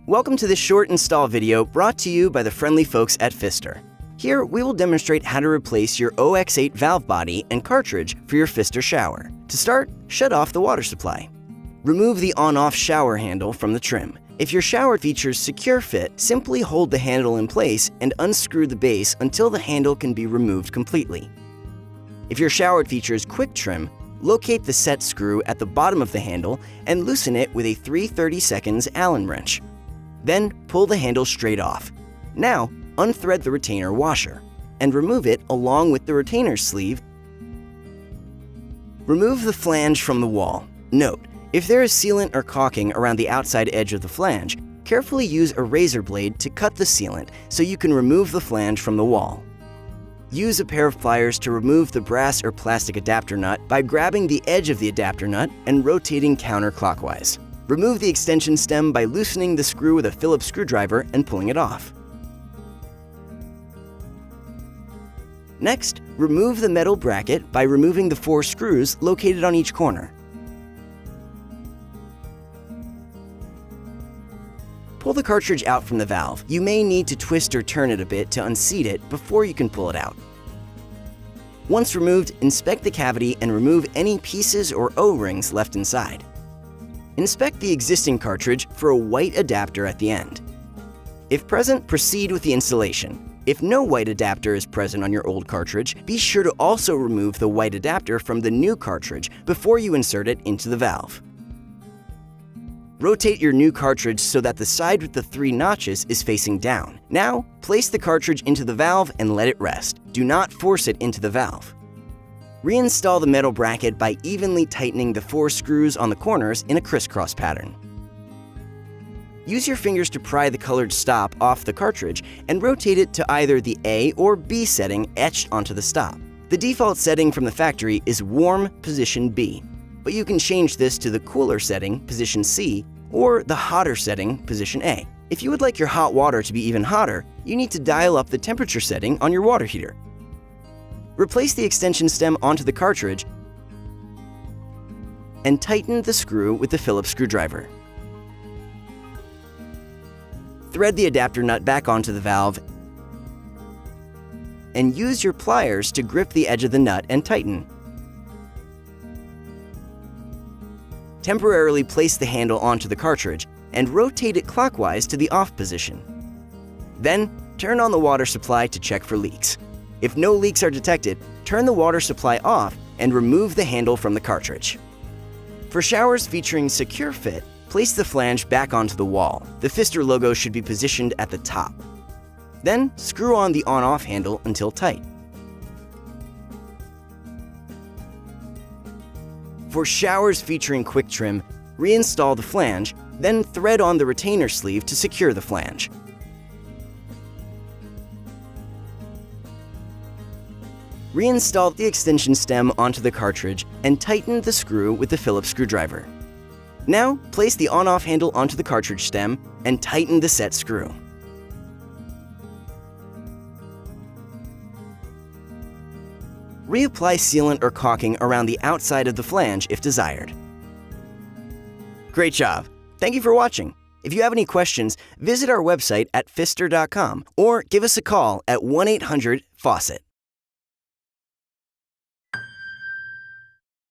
Welcome to this short install video brought to you by the friendly folks at Pfister. Here, we will demonstrate how to replace your OX8 valve body and cartridge for your Pfister shower. To start, shut off the water supply. Remove the on-off shower handle from the trim. If your shower features secure fit, simply hold the handle in place and unscrew the base until the handle can be removed completely. If your shower features quick trim, locate the set screw at the bottom of the handle and loosen it with a 3/32 Allen wrench. Then pull the handle straight off. Now, unthread the retainer washer and remove it along with the retainer sleeve. Remove the flange from the wall. Note, if there is sealant or caulking around the outside edge of the flange, carefully use a razor blade to cut the sealant so you can remove the flange from the wall. Use a pair of pliers to remove the brass or plastic adapter nut by grabbing the edge of the adapter nut and rotating counterclockwise. Remove the extension stem by loosening the screw with a Phillips screwdriver and pulling it off. Next, remove the metal bracket by removing the 4 screws located on each corner. Pull the cartridge out from the valve. You may need to twist or turn it a bit to unseat it before you can pull it out. Once removed, inspect the cavity and remove any pieces or O-rings left inside. Inspect the existing cartridge for a white adapter at the end. If present, proceed with the installation. If no white adapter is present on your old cartridge, be sure to also remove the white adapter from the new cartridge before you insert it into the valve. Rotate your new cartridge so that the side with the 3 notches is facing down. Now, place the cartridge into the valve and let it rest. Do not force it into the valve. Reinstall the metal bracket by evenly tightening the 4 screws on the corners in a crisscross pattern. Use your fingers to pry the colored stop off the cartridge and rotate it to either the A or B setting etched onto the stop. The default setting from the factory is warm position B, but you can change this to the cooler setting, position C, or the hotter setting, position A. If you would like your hot water to be even hotter, you need to dial up the temperature setting on your water heater. Replace the extension stem onto the cartridge and tighten the screw with the Phillips screwdriver. Thread the adapter nut back onto the valve and use your pliers to grip the edge of the nut and tighten. Temporarily place the handle onto the cartridge and rotate it clockwise to the off position. Then, turn on the water supply to check for leaks. If no leaks are detected, turn the water supply off and remove the handle from the cartridge. For showers featuring secure fit, place the flange back onto the wall. The Pfister logo should be positioned at the top. Then, screw on the on-off handle until tight. For showers featuring quick trim, reinstall the flange, then thread on the retainer sleeve to secure the flange. Reinstall the extension stem onto the cartridge and tighten the screw with the Phillips screwdriver. Now, place the on-off handle onto the cartridge stem and tighten the set screw. Reapply sealant or caulking around the outside of the flange if desired. Great job! Thank you for watching. If you have any questions, visit our website at pfister.com or give us a call at 1-800-FAUCET.